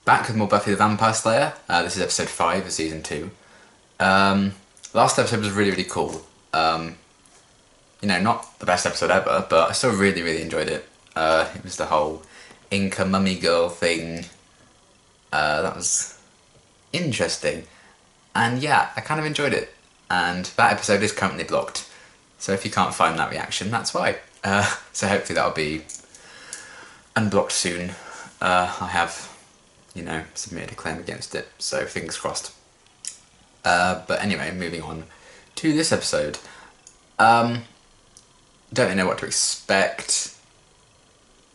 Back with more Buffy the Vampire Slayer. This is episode 5 of season 2. Last episode was really cool. You know, not the best episode ever, but I still really enjoyed it. It was the whole Inca mummy girl thing. That was interesting. And yeah, I kind of enjoyed it. And that episode is currently blocked. So if you can't find that reaction, that's why. So hopefully that'll be unblocked soon. I have, you know, submitted a claim against it, so fingers crossed. But anyway, moving on to this episode. Don't really know what to expect.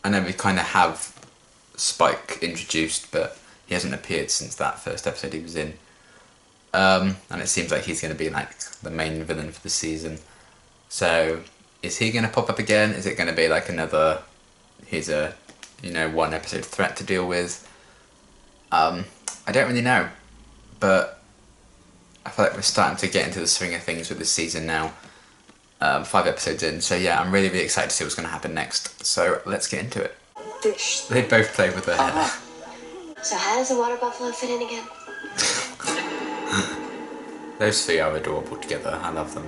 I know we kind of have Spike introduced, but he hasn't appeared since that first episode he was in. And it seems like he's going to be like the main villain for the season. So, is he going to pop up again? Is it going to be like another, here's a, you know, one episode threat to deal with? I don't really know, but I feel like we're starting to get into the swing of things with this season now. 5 episodes in, so yeah, I'm really excited to see what's going to happen next. So let's get into it. Fish. They both play with their hair. So how does a water buffalo fit in again? Those 3 are adorable together. I love them.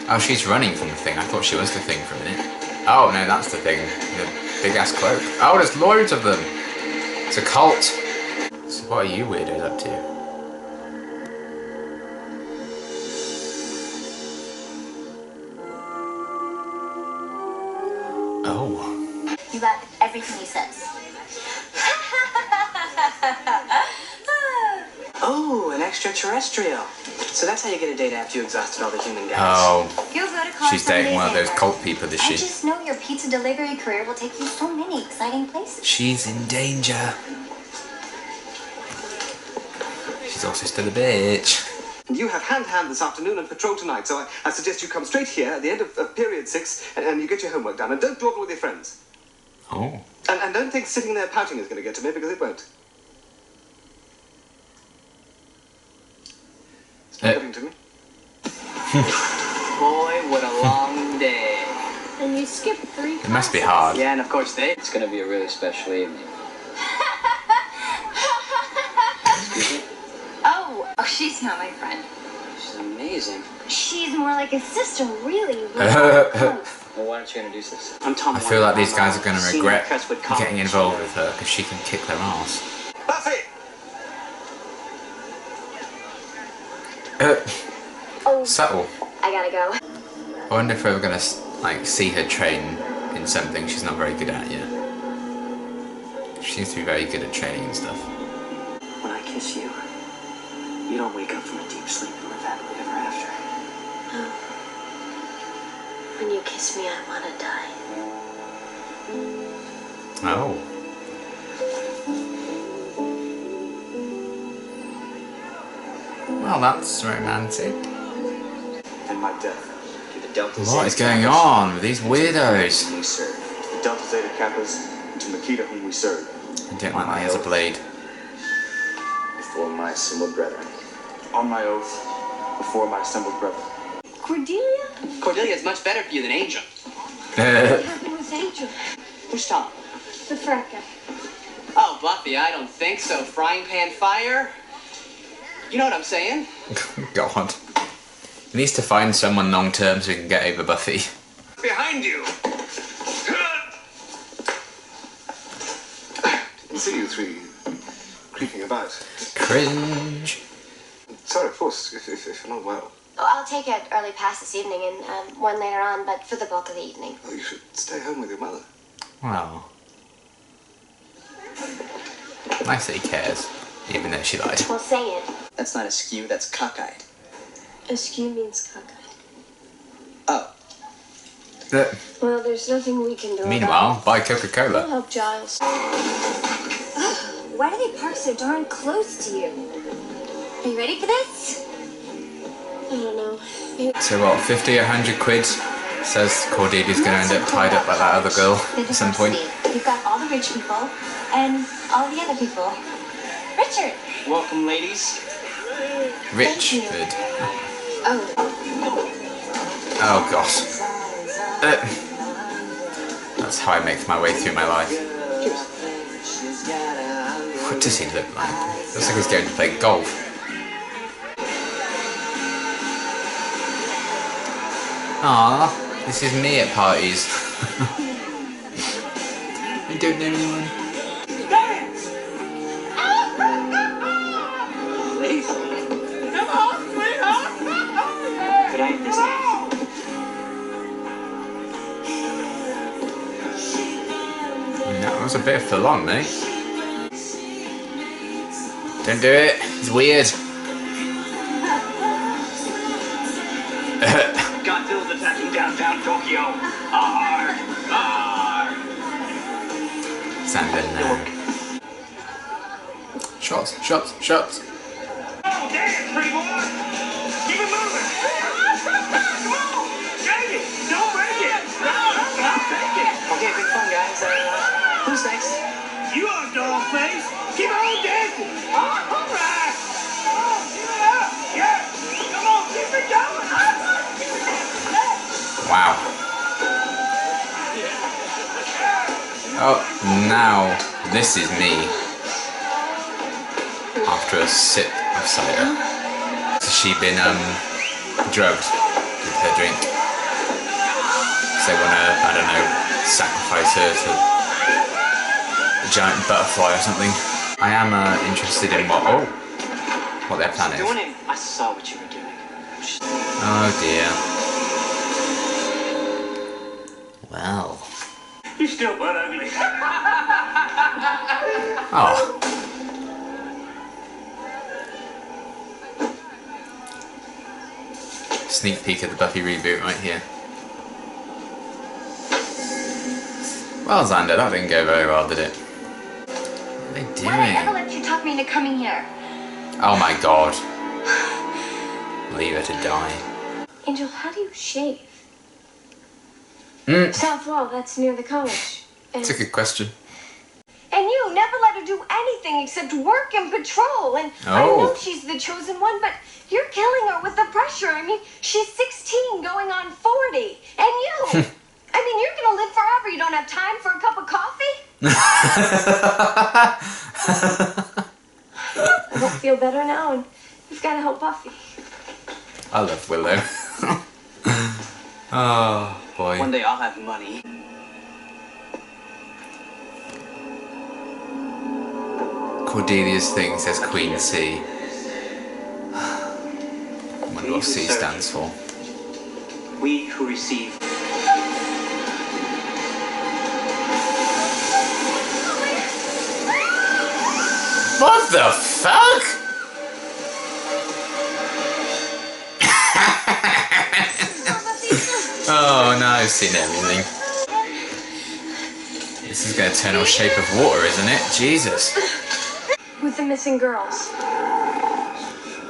Oh, she's running from the thing. I thought she was the thing for a minute. Oh no, that's the thing. The big ass cloak. Oh, there's loads of them. It's a cult. So what are you weirdos up to? Oh. You got everything he says. Oh, an extraterrestrial. So that's how you get a date after you exhausted all the human guys. Oh. You'll go to college She's dating one of those someday, cult people, is she? I just know your pizza delivery career will take you so many exciting places. She's in danger. She's also still a bitch. You have hand-to-hand this afternoon and patrol tonight, so I suggest you come straight here at the end of period 6 and you get your homework done. And don't dawdle with your friends. Oh. And don't think sitting there pouting is going to get to me, because it won't. Stop to me. Boy, what a long day. And you skipped 3 classes. It must be hard. Yeah, and of course it's going to be a really special evening. Oh, she's not my friend. She's amazing. She's more like a sister, really close. Well, why don't you introduce us? I'm Tom. I feel like these guys are going to Senior regret Crestwood College. getting involved with her because she can kick their ass. Buffy! Subtle. I gotta go. I wonder if we're going to like see her train in something she's not very good at yet. She seems to be very good at training and stuff. When I kiss you, you don't wake up from a deep sleep and live happily ever after. When you kiss me, I wanna die. Oh. Well, that's romantic. And my death. To the Delta What is Zeta going Kappas, on with these weirdos? whom we serve. The Delta Zeta Kappas, and to Makita whom we serve. I don't like that he has a blade. Before my assembled brethren. On my oath, before my assembled brethren. Cordelia? Cordelia's much better for you than Angel. What happened with Angel? Who's Tom? The frat guy. Oh, Buffy, I don't think so. Frying pan fire? You know what I'm saying? God. He needs to find someone long term so he can get over Buffy. Behind you! Didn't see you 3 creeping about. Cringe. Sorry, of course, if you're not well. Oh, I'll take an early pass this evening and one later on, but for the bulk of the evening. Well, you should stay home with your mother. Well. Nice that he cares, even though she lied. Well, say it. That's not askew, that's cockeyed. Askew means cockeyed. Oh. Well, there's nothing we can do Meanwhile, buy We'll Coca-Cola. help Giles. Why do they park so darn close to you? Are you ready for this? I don't know. Maybe. So what, 50, 100 quid? Says Cordelia's gonna end up tied up like that other girl at some point. You've got all the rich people and all the other people. Richard! Welcome, ladies. Richard. Oh. Oh gosh. That's how I make my way through my life. What does he look like? Looks like he's going to play golf. Aww, this is me at parties. I don't know anyone. Dance! Please. Come on, sweetheart! Could I have this dance? That was a bit full on, mate. Don't do it. It's weird. Godzilla's attacking downtown Tokyo. Arr! Arr! Sound good now. Shots, shots, shots. Oh, dance, pretty boy! Keep it moving! Come on! Shake it! Don't break it! Take it! Okay, big fun, guys. Who's next? You are dog face! Keep on dancing! All right! Oh, keep it up! Yeah! Come on, keep it going! Wow. Oh, now this is me. After a sip of cider. Has she been drugged with her drink? So they wanna, I don't know, sacrifice her to a giant butterfly or something. I am interested in what their plan is. Doing it. I saw what you were doing. Oh dear. Well. You're still butt ugly. Oh. Sneak peek of the Buffy reboot right here. Well, Xander, that didn't go very well, did it? What are they doing? Why did I ever let you talk me into coming here? Oh my god. Leave her to die. Angel, how do you shave? Hmm. Southwell, that's near the college. That's a good question. And you never let her do anything except work and patrol. And I Oh. know she's the chosen one, but you're killing her with the pressure. I mean, she's 16 going on 40. And you, I mean, you're going to live forever. You don't have time for a cup of coffee? I won't feel better now, and you've got to help Buffy. I love Willow. Oh, boy. One day I'll have money. Cordelia's thing says Queen C. I wonder what C stands for. We who receive. What the fuck? Oh, now I've seen everything. This is going to turn all Shape of Water, isn't it? Jesus. With the missing girls.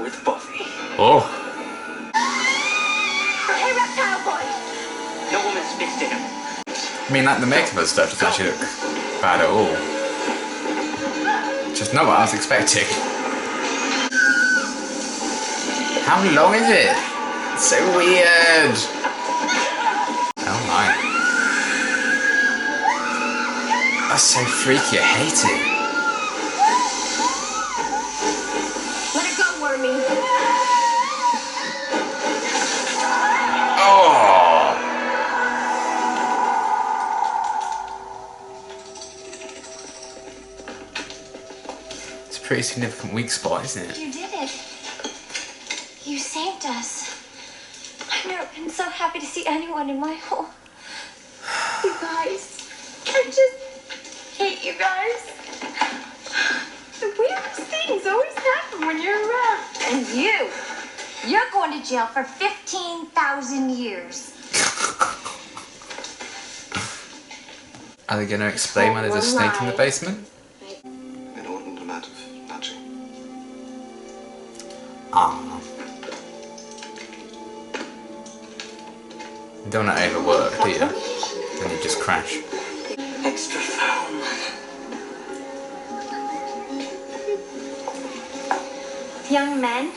With Buffy. Oh. Hey, Reptile Boy! No woman speaks to him. I mean, like, the makeup and stuff doesn't actually look bad at all. Just not what I was expecting. How long is it? It's so weird. Oh my. That's so freaky, I hate it. Let it go, Wormy. Oh. It's a pretty significant weak spot, isn't it? You did it. You saved us. I've never been so happy to see anyone in my home. You guys. I just hate you guys. The weirdest things always happen when you're around. And you're going to jail for 15,000 years. Are they going to explain why there's a snake in the basement? An ordinary amount of nudging. Ah. You don't want to overwork, do you? Then you just crash. Extra foam. Young men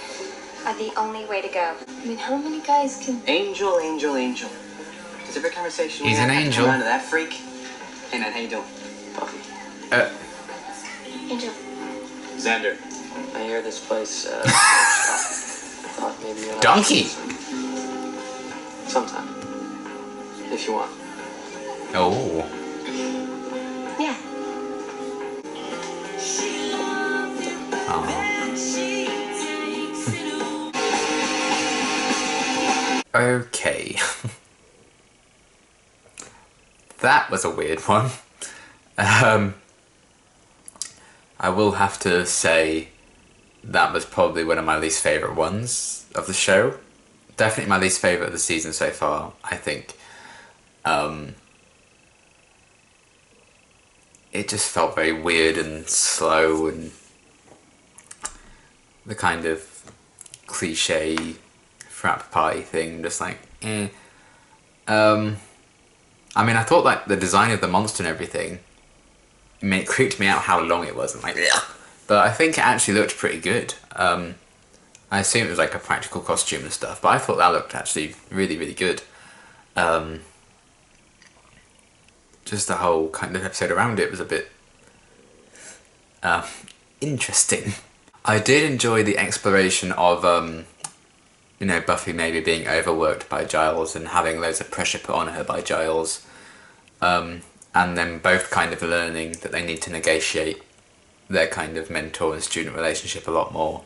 are the only way to go. I mean, how many guys can... Angel, angel, angel. Does every conversation He's we have an have to angel. come down to that freak? Hey man, how you doing? Buffy. Angel, Xander, I hear this place, I thought maybe you'll have Donkey! sometime. If you want. Oh. Yeah. Okay. That was a weird one. I will have to say that was probably one of my least favourite ones of the show. Definitely my least favourite of the season so far, I think. It just felt very weird and slow, and the kind of cliche frat party thing, just like, eh. I mean, I thought like the design of the monster and everything, it creeped me out how long it was. I'm like, ugh. But I think it actually looked pretty good. I assume it was like a practical costume and stuff, but I thought that looked actually really, really good. Just the whole kind of episode around it was a bit interesting. I did enjoy the exploration of, you know, Buffy maybe being overworked by Giles and having loads of pressure put on her by Giles. And then both kind of learning that they need to negotiate their kind of mentor and student relationship a lot more.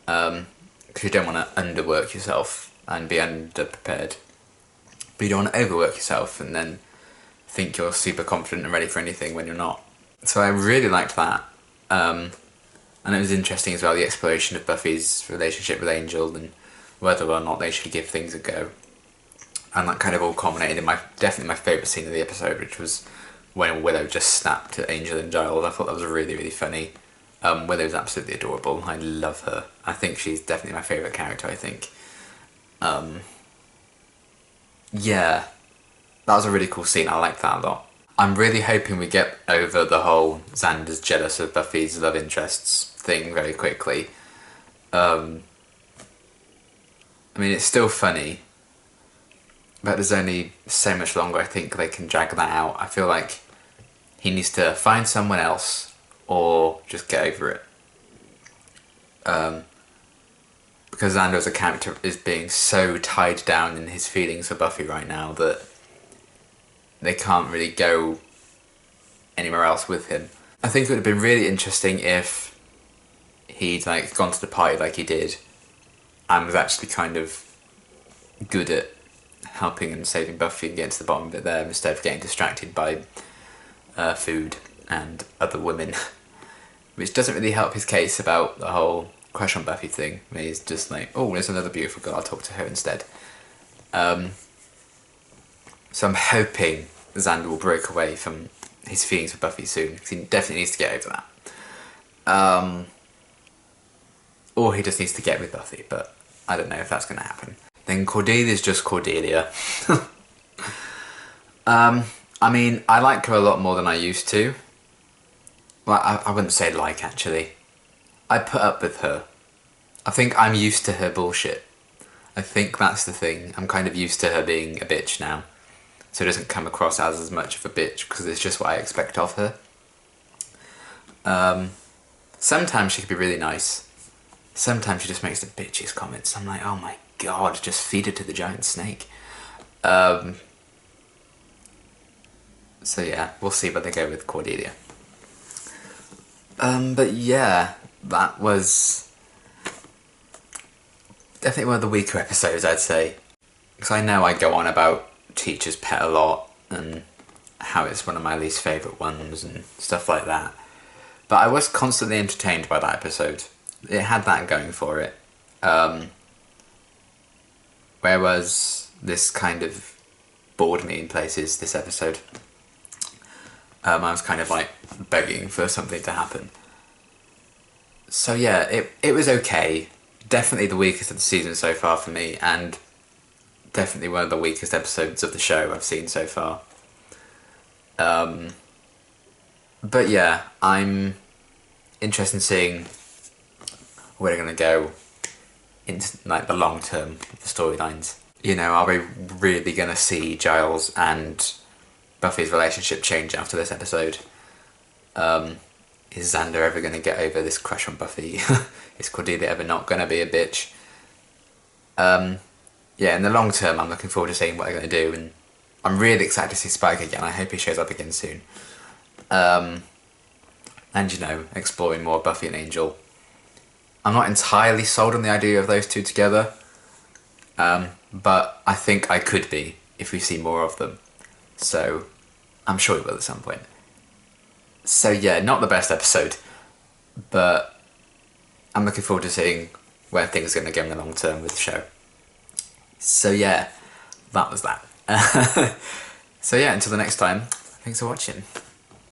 Because you don't want to underwork yourself and be underprepared. But you don't want to overwork yourself and then think you're super confident and ready for anything when you're not. So I really liked that. And it was interesting as well, the exploration of Buffy's relationship with Angel and whether or not they should give things a go. And that kind of all culminated in definitely my favourite scene of the episode, which was when Willow just snapped at Angel and Giles. I thought that was really, really funny. Willow's absolutely adorable. I love her. I think she's definitely my favourite character, I think. Yeah, that was a really cool scene. I liked that a lot. I'm really hoping we get over the whole Xander's jealous of Buffy's love interests thing very quickly. I mean, it's still funny, but there's only so much longer I think they can drag that out. I feel like he needs to find someone else or just get over it. Because Xander as a character is being so tied down in his feelings for Buffy right now that they can't really go anywhere else with him. I think it would have been really interesting if he'd like gone to the party like he did and was actually kind of good at helping and saving Buffy and getting to the bottom of it there instead of getting distracted by food and other women. Which doesn't really help his case about the whole crush on Buffy thing. I mean, he's just like, oh, there's another beautiful girl, I'll talk to her instead. So I'm hoping Xander will break away from his feelings for Buffy soon, because he definitely needs to get over that. Or he just needs to get with Buffy, but I don't know if that's going to happen. Then Cordelia's just Cordelia. I mean, I like her a lot more than I used to. Well, I wouldn't say like, actually. I put up with her. I think I'm used to her bullshit. I think that's the thing. I'm kind of used to her being a bitch now. So it doesn't come across as much of a bitch, because it's just what I expect of her. Sometimes she can be really nice. Sometimes she just makes the bitchiest comments. I'm like, oh my god, just feed her to the giant snake. So yeah, we'll see where they go with Cordelia. But yeah, that was definitely one of the weaker episodes, I'd say. Because I know I go on about Teacher's Pet a lot and how it's one of my least favourite ones and stuff like that. But I was constantly entertained by that episode. It had that going for it. Whereas this kind of bored me in places, this episode. I was kind of like begging for something to happen. So yeah, it was okay. Definitely the weakest of the season so far for me, and definitely one of the weakest episodes of the show I've seen so far. But yeah, I'm interested in seeing where they're going to go into like the long term of the storylines. You know, are we really going to see Giles and Buffy's relationship change after this episode? is Xander ever going to get over this crush on Buffy? Is Cordelia ever not going to be a bitch? Yeah, in the long term, I'm looking forward to seeing what they're going to do, and I'm really excited to see Spike again. I hope he shows up again soon. And, you know, exploring more Buffy and Angel. I'm not entirely sold on the idea of those two together, but I think I could be if we see more of them. So, I'm sure we will at some point. So yeah, not the best episode, but I'm looking forward to seeing where things are going to go in the long term with the show. So yeah, that was that. So yeah, until the next time, thanks for watching.